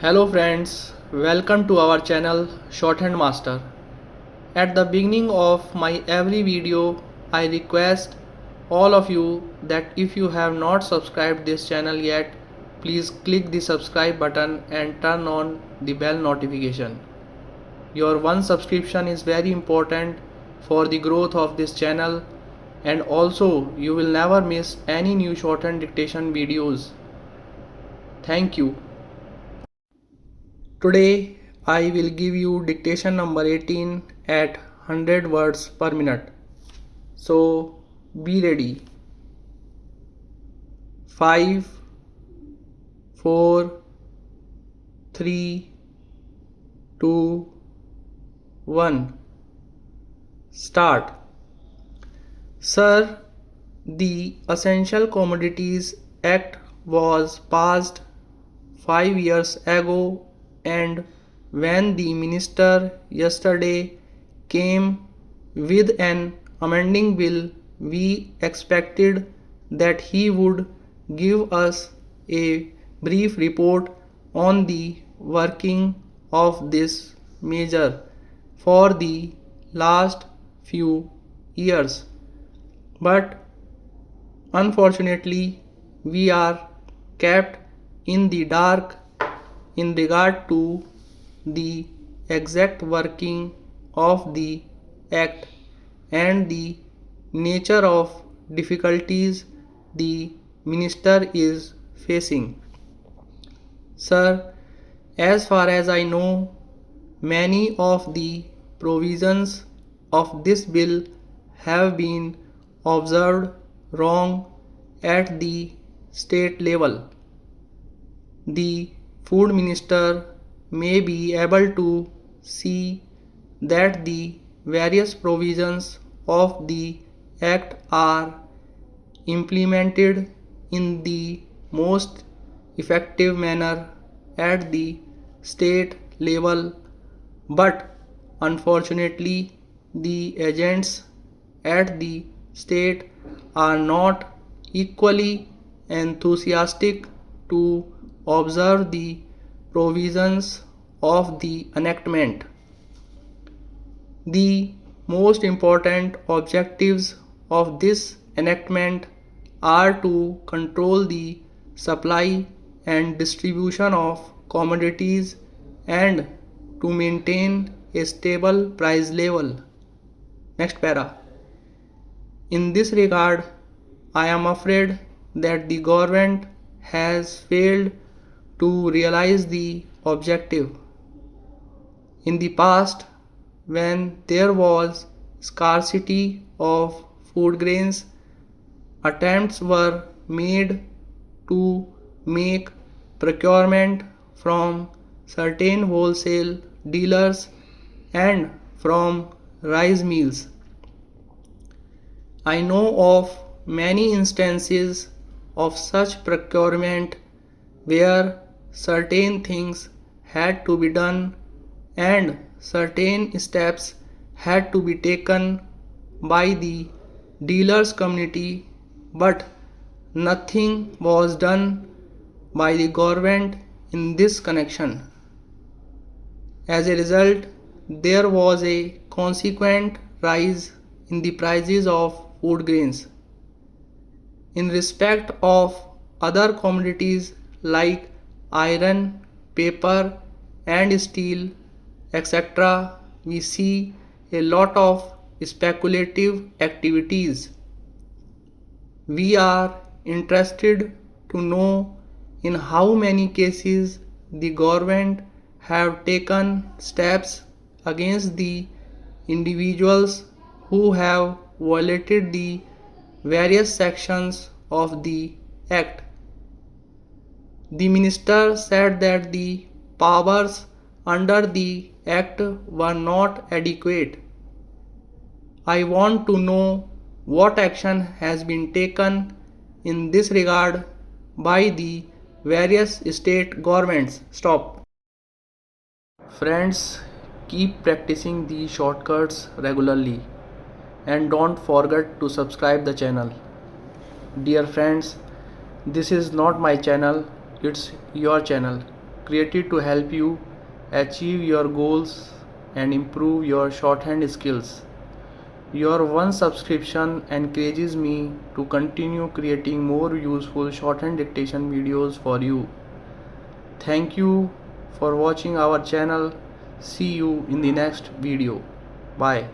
Hello friends, welcome to our channel Shorthand Master. At the beginning of my every video, I request all of you that if you have not subscribed this channel yet, please click the subscribe button and turn on the bell notification. Your one subscription is very important for the growth of this channel, and also you will never miss any new shorthand dictation videos. Thank you. Today I will give you dictation number 18 at 100 words per minute. So be ready. 5, 4, 3, 2, 1. Start. Sir, the Essential Commodities Act was passed 5 years ago, and when the minister yesterday came with an amending bill, we expected that he would give us a brief report on the working of this measure for the last few years. But unfortunately, we are kept in the dark in regard to the exact working of the Act and the nature of difficulties the minister is facing. Sir, as far as I know, many of the provisions of this bill have been observed wrong at the state level. The food minister may be able to see that the various provisions of the Act are implemented in the most effective manner at the state level, but unfortunately, the agents at the state are not equally enthusiastic to observe the provisions of the enactment. The most important objectives of this enactment are to control the supply and distribution of commodities and to maintain a stable price level. Next para. In this regard, I am afraid that the government has failed to realize the objective. In the past, when there was scarcity of food grains, attempts were made to make procurement from certain wholesale dealers and from rice mills. I know of many instances of such procurement where certain things had to be done and certain steps had to be taken by the dealers community, but nothing was done by the government in this connection. As a result, there was a consequent rise in the prices of food grains. In respect of other commodities like iron, paper, and steel, etc., we see a lot of speculative activities. We are interested to know in how many cases the government have taken steps against the individuals who have violated the various sections of the Act. The minister said that the powers under the Act were not adequate. I want to know what action has been taken in this regard by the various state governments. Stop. Friends, keep practicing these shortcuts regularly and don't forget to subscribe the channel. Dear friends, this is not my channel, it's your channel. created to help you achieve your goals and improve your shorthand skills. Your one subscription encourages me to continue creating more useful shorthand dictation videos for you. Thank you for watching our channel. See you in the next video. Bye.